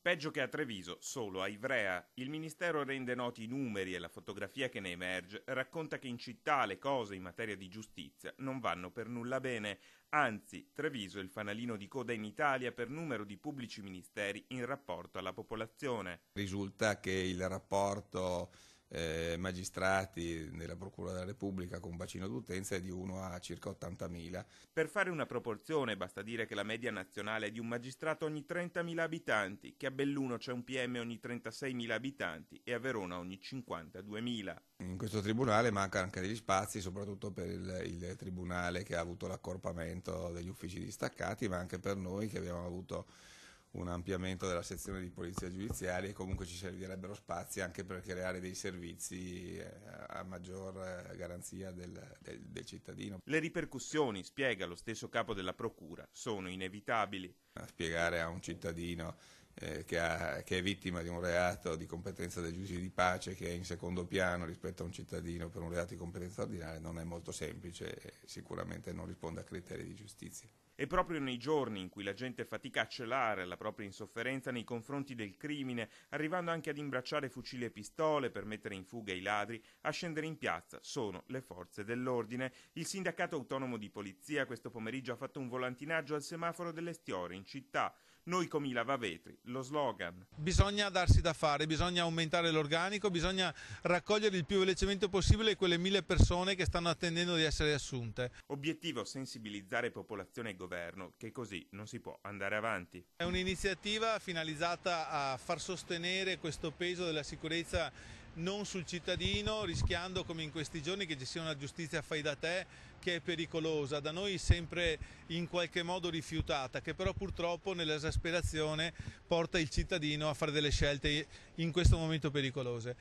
Peggio che a Treviso, solo a Ivrea. Il Ministero rende noti i numeri e la fotografia che ne emerge racconta che in città le cose in materia di giustizia non vanno per nulla bene. Anzi, Treviso è il fanalino di coda in Italia per numero di pubblici ministeri in rapporto alla popolazione. Risulta che il rapporto magistrati nella Procura della Repubblica con bacino d'utenza è di 1 a circa 80.000. Per fare una proporzione basta dire che la media nazionale è di un magistrato ogni 30.000 abitanti, che a Belluno c'è un PM ogni 36.000 abitanti e a Verona ogni 52.000. In questo tribunale mancano anche degli spazi, soprattutto per il tribunale che ha avuto l'accorpamento degli uffici distaccati, ma anche per noi che abbiamo avuto un ampliamento della sezione di polizia giudiziaria e comunque ci servirebbero spazi anche per creare dei servizi a maggior garanzia del cittadino. Le ripercussioni, spiega lo stesso capo della procura, sono inevitabili. A spiegare a un cittadino che è vittima di un reato di competenza del giudice di pace, che è in secondo piano rispetto a un cittadino per un reato di competenza ordinaria, non è molto semplice e sicuramente non risponde a criteri di giustizia. E proprio nei giorni in cui la gente fatica a celare la propria insofferenza nei confronti del crimine, arrivando anche ad imbracciare fucili e pistole per mettere in fuga i ladri, a scendere in piazza sono le forze dell'ordine. Il sindacato autonomo di polizia questo pomeriggio ha fatto un volantinaggio al semaforo dell'Estiore in città. Noi come i lavavetri, lo slogan. Bisogna darsi da fare, bisogna aumentare l'organico, bisogna raccogliere il più velocemente possibile quelle 1.000 persone che stanno attendendo di essere assunte. Obiettivo: sensibilizzare popolazione e governo, che così non si può andare avanti. È un'iniziativa finalizzata a far sostenere questo peso della sicurezza non sul cittadino, rischiando come in questi giorni che ci sia una giustizia fai da te che è pericolosa, da noi sempre in qualche modo rifiutata, che però purtroppo nell'esasperazione porta il cittadino a fare delle scelte in questo momento pericolose.